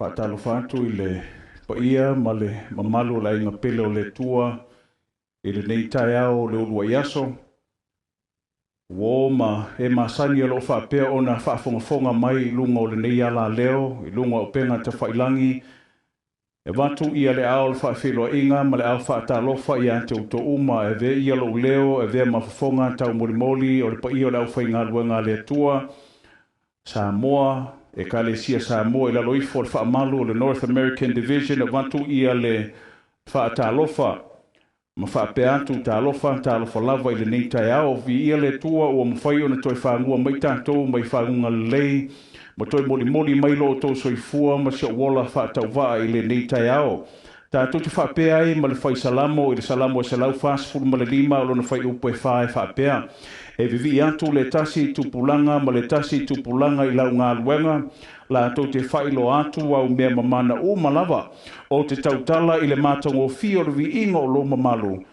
Whaatalo whātu I le paia ma le mamalu la inga pele o le tua I le nei tai au le urua iaso. Wo ma e masani alo whapea o na whaafongafonga mai lunga o le nei ala leo, I lunga o penga te whailangi. E watu ia le ao le whaafelo inga, ma le ao whaatalofa I ante uto uma, e ve ia lo leo, e ve mafafonga tau morimoli, o le paia o le au whainga luenga le tua. Samoa, e Kalesia Samoa, I lalo ifo le whaamalu o le North American Division, e watu ia le whaatalofa. Ma whaapea atu talofa lava I le nei tai ao, vi ia le tua ua mawhai o na toi whaangua mai tātou, mai whaangunga lei, ma toi moli mai lo tō soifua, ma si o wola whaatau waa I le nei tai ao. Tātou te whaapea ai, ma le whai salamo, I le salamo e salau whaasfuru ma le lima, o lona whai upo e whaapea. E vivi atu le tasi tupulanga, ma le tasi tupulanga I lau ngā luenga, la tau te whailo atu au mea mamana o malava, o te tautala I le mātango fio le vi ingo o lo mamalu,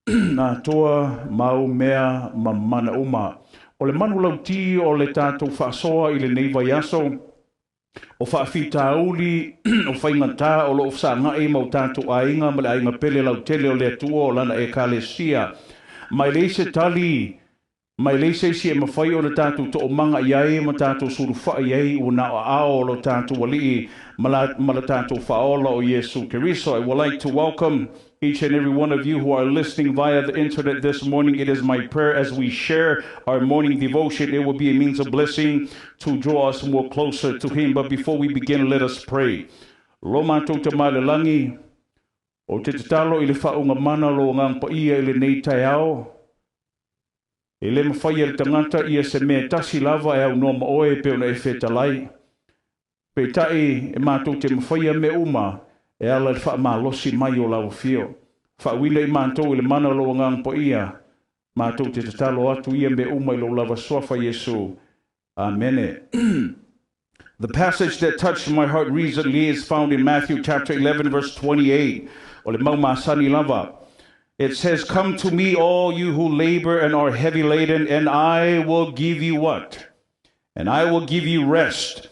nā toa mau mea mamana uma. O le manu lauti o le tātou whaasoa I le neiva yaso, o whaafita auli, o whaingata o lo ofsa ngai mau tātou ainga, ma le ainga pele lautele o le atua o lana e Kalesia. Mai leise tali, mai leise si e mawhai o le tātou to o manga iai, ma tātou suruwha iai, o na o ao lo tātou wali, ma la tātou whaola o Yesu Keriso. I would like to welcome each and every one of you who are listening via the internet this morning. It is my prayer as we share our morning devotion, it will be a means of blessing to draw us more closer to Him. But before we begin, let us pray. Roma tau te malelangi, o te talo I le whaunga mana lo ngang pa ia I le nei tai ao, e le mawhai e le tangata ia se mea tasi lava e au noma oe pe ona e whetalai. Pe tai e mātou te mawhai me uma, e ala le wha malosi mai o lau fio. Wha wile I mātou I le mana lo ngang po ia, mātou te talo atu ia me uma I lo lava soafa Yesu. Amen. The passage that touched my heart recently is found in Matthew chapter 11 verse 28. O le mau masani lava. It says, "Come to me, all you who labor and are heavy laden, and I will give you what? And I will give you rest."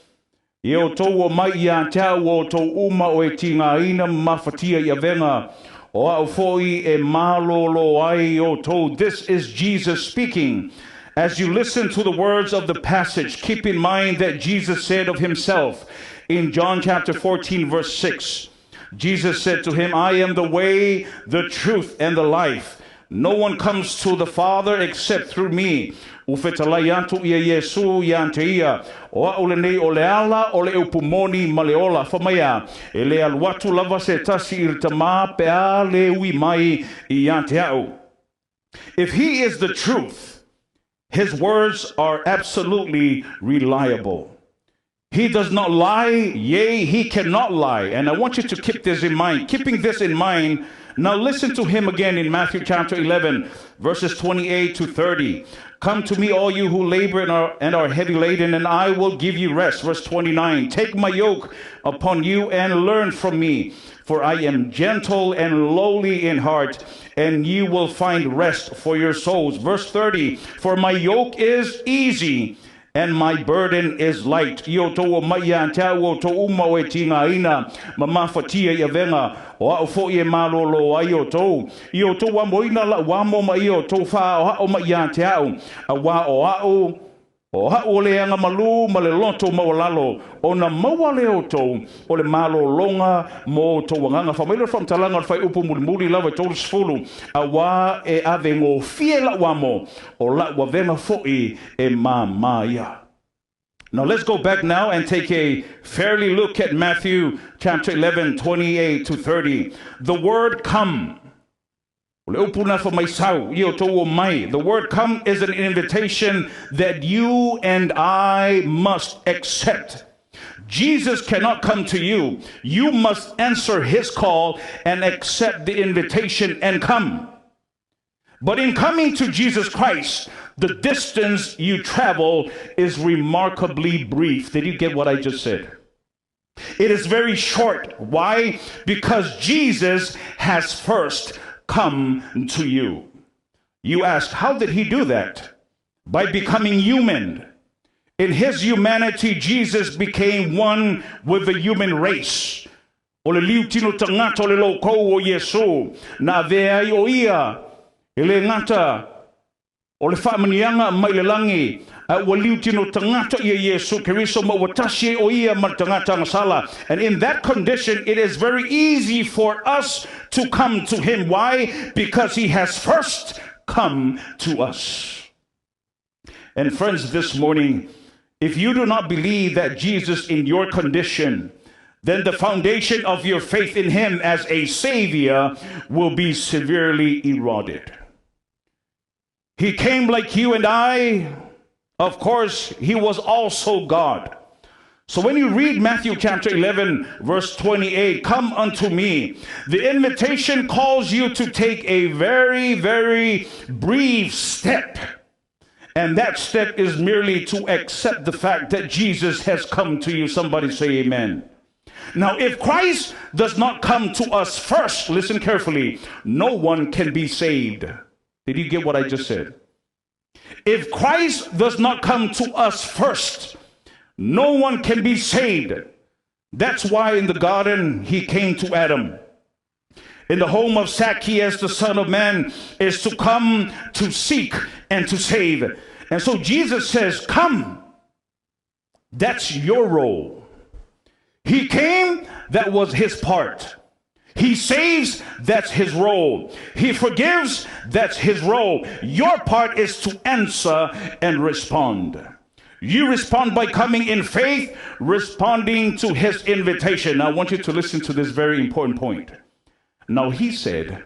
I o tō o mai ia te au o tō uma o e tinga ina mawhatia I avenga. O au foi e malolo ai o tō. This is Jesus speaking. As you listen to the words of the passage, keep in mind that Jesus said of himself in John chapter 14 verse 6, Jesus said to him, "I am the way, the truth, and the life. No one comes to the Father except through me." Ufetalai atu ia Yesu ia ante ia. O ole nei ole ala ole upumoni maleola whamaya. E le aluatu lava se tasi irtama pe a le ui mai I ante au. If He is the truth, His words are absolutely reliable. He does not lie, yea, He cannot lie. And I want you to keep this in mind. Keeping this in mind, now listen to Him again in Matthew chapter 11, verses 28 to 30. "Come to me, all you who labor and are heavy laden, and I will give you rest." Verse 29, "Take my yoke upon you and learn from me, for I am gentle and lowly in heart, and you will find rest for your souls." Verse 30, "For my yoke is easy, and my burden is light." Io tō o mai a te au o tō uma o e tinga ina, ma mawhatia I avenga, o au fo I e malolo ai o tō. Io tō wa moina la wamo ma I o tō wha o hao mai a te au, a wa o au, o hao le anga malu ma le loto mawalalo, o na mawale o tō, o le malo longa mo tō wanganga. Whamaila whamtalanga whai upu mulimuli lawa tōru sfulu, a wa e ave ngō fie la wamo, o la wa venga foi e maya. Now let's go back now and take a fairly look at Matthew chapter 11, 28 to 30. The word come. The word come is an invitation that you and I must accept. Jesus cannot come to you. You must answer His call and accept the invitation and come. But in coming to Jesus Christ, the distance you travel is remarkably brief. Did you get what I just said? It is very short. Why? Because Jesus has first come to you. You ask, how did He do that? By becoming human. In his humanity, Jesus became one with the human race. O le liu tino tangata o le lo kou o Yesu, na veai o ia, ele ngata, o le whaamanianga mai le langi, wa liu tino tangata ia Yesu, keriso ma watashi o ia ma tangata ngasala. And in that condition, it is very easy for us to come to him. Why? Because he has first come to us. And friends, this morning, if you do not believe that Jesus in your condition, then the foundation of your faith in him as a savior will be severely eroded. He came like you and I. Of course, he was also God. So when you read Matthew chapter 11, verse 28, come unto me, the invitation calls you to take a very, very brief step. And that step is merely to accept the fact that Jesus has come to you. Somebody say amen. Now, if Christ does not come to us first, listen carefully, no one can be saved. Did you get what I just said? If Christ does not come to us first, no one can be saved. That's why in the garden, he came to Adam. In the home of Zacchaeus, the Son of Man is to come to seek and to save. And so Jesus says, come. That's your role. He came, that was his part. He saves, that's his role. He forgives, that's his role. Your part is to answer and respond. You respond by coming in faith, responding to his invitation. Now, I want you to listen to this very important point. Now, he said,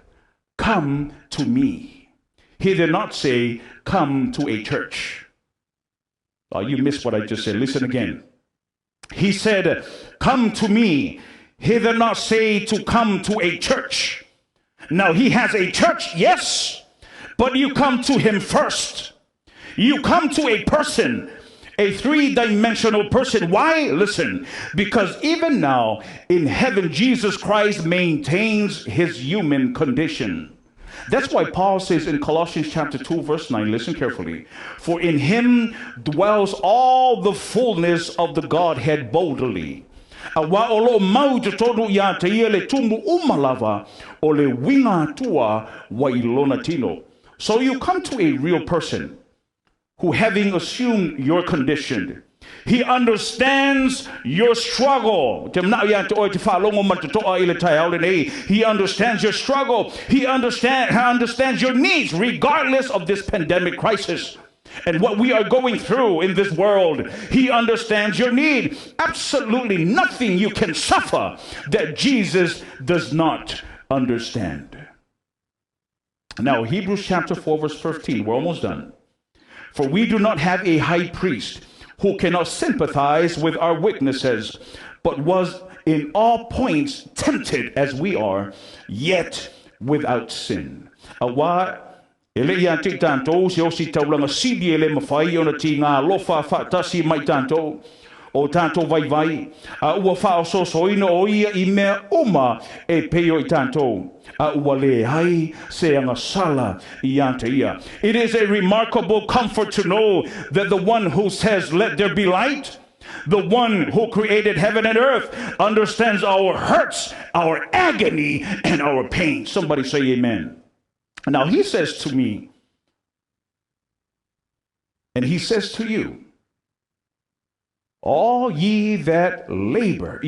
come to me. He did not say, come to a church. Oh, you missed what I just said. Listen again. He said, come to me. He did not say to come to a church. Now, he has a church, yes, but you come to him first. You come to a person, a three-dimensional person. Why? Listen, because even now in heaven, Jesus Christ maintains his human condition. That's why Paul says in Colossians chapter 2, verse 9, listen carefully, for in him dwells all the fullness of the Godhead bodily. Awa olo mau te tonu ia te ia le tumu umalava o le winga tua wa ilona tino. So you come to a real person who, having assumed your condition, he understands your struggle. He understands your struggle. He understands your needs regardless of this pandemic crisis and what we are going through in this world. He understands your need. Absolutely nothing you can suffer that Jesus does not understand. Now, Hebrews chapter 4, verse 15. We're almost done. For we do not have a high priest who cannot sympathize with our weaknesses, but was in all points tempted as we are, yet without sin. Awa ele ia te tanto se o si taulanga sidi ele mawhai ona ti ngā lofa whaatasi mai tanto o tanto vai ua whao so soina o ia I mea uma e peo I tanto ua le hai se anga sala I ante ia. It is a remarkable comfort to know that the one who says let there be light, the one who created heaven and earth, understands our hurts, our agony, and our pain. Somebody say amen. Now he says to me, and he says to you, all ye that labor,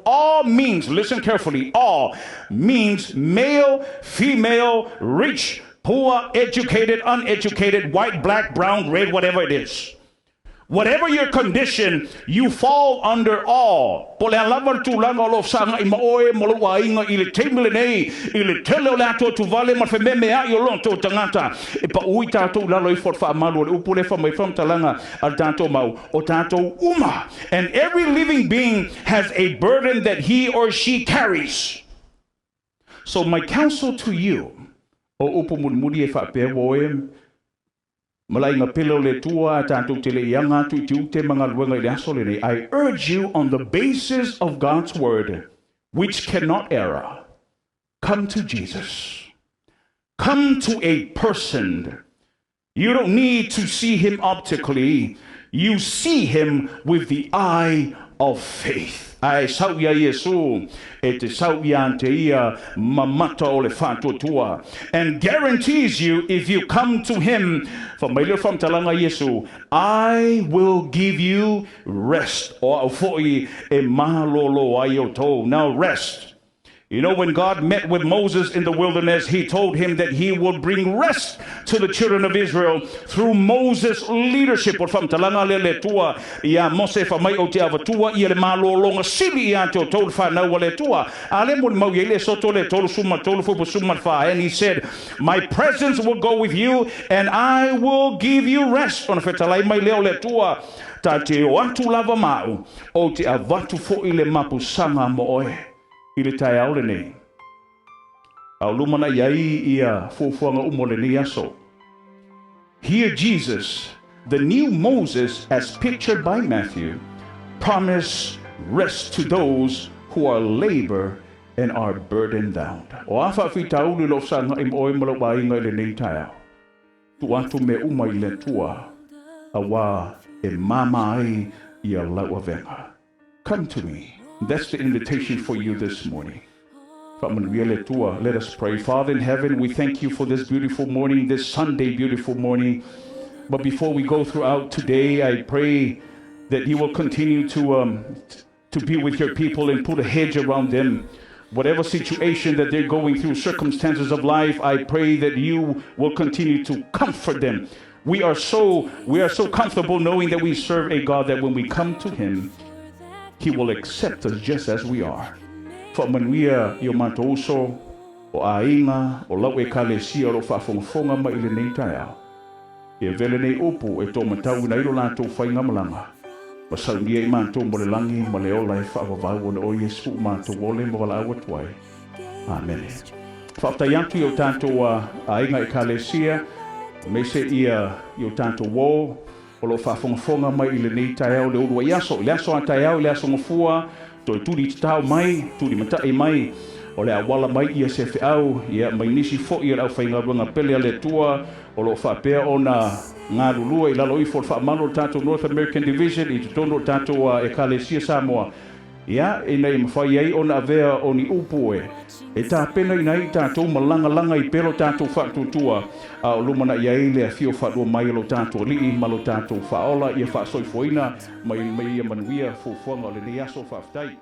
all means, listen carefully, all means male, female, rich, poor, educated, uneducated, white, black, brown, red, whatever it is. Whatever your condition, you fall under all. Now and every living being has a burden that he or she carries. So my counsel to you, I urge you on the basis of God's word, which cannot err. Come to Jesus. come to a person. You don't need to see him optically. You see him with the eye of faith. Ai sau ia Yesu e te sau ia ante ia mamata o le whātua and guarantees you if you come to him from talanga Yesu, I will give you rest. O foi e malolo ai o tō. Now rest. You know, when God met with Moses in the wilderness, he told him that he would bring rest to the children of Israel through Moses' leadership. O whamtalanga le tua, ia Mose whamai o te avatua, ia le malo longa sili ia te o tolu whanau le tua. Ale mo mau ye le soto le tolu suma tolu fupu suma wha. And he said, my presence will go with you and I will give you rest. Ona whetalai mai leo le tua, ta te o atu lava mau, o te avatu fo i le mapu sanga mo oe. Ile tai aole nei. Au lumana iai ia fuafuanga umole ni aso. Here Jesus, the new Moses as pictured by Matthew, promised rest to those who are labor and are burdened down. O afa fitaulu lo sanga im oi malawa inga ile nei tai au. Tu atu me uma ile tua awa e mama ai ia laua venga. Come to me. That's the invitation for you this morning. Let us pray. Father in heaven, we thank you for this beautiful morning, this Sunday beautiful morning. But before we go throughout today, I pray that you will continue to be with your people and put a hedge around them. Whatever situation that they're going through, circumstances of life, I pray that you will continue to comfort them. We are so comfortable knowing that we serve a God that when we come to him, he will accept us just as we are. For manuia yo mantouso o ainga o lau e kalesia o whaafongafonga ma ile nei tai au. E vele nei upu e tō matau na ilo lātou whainga malanga. Masaunia i mātou mo le langi ma le ola e whaavavau o le o Yesu mātou ole mo wala awa tuai. Amen. Whaftai atu i o tātou ainga e kalesia, me se ia i o tātou wō, o lo whaafongafonga mai i le nei tai au le urua iaso. Le aso a tai au, le aso ngafua, to turi te tau mai, turi matai mai, o le awala mai ia se whiau, ia mai nisi fo i rau whainga runga pele a le tua, o lo whapea o na ngā rulua i lalo i fo whaamano tātou North American Division, i te tono tātou e Kalesia Samoa. Ia, e nei mawhai ai o na avea o ni upu e tā pena i nei tātou malanga-langa i pero tātou whatutua, o lumana i ai lea fio whatua mai lo tātou li i malo tātou whaola i a whaasoi foina, mai ia manuia fufuanga o le ni aso whaftai.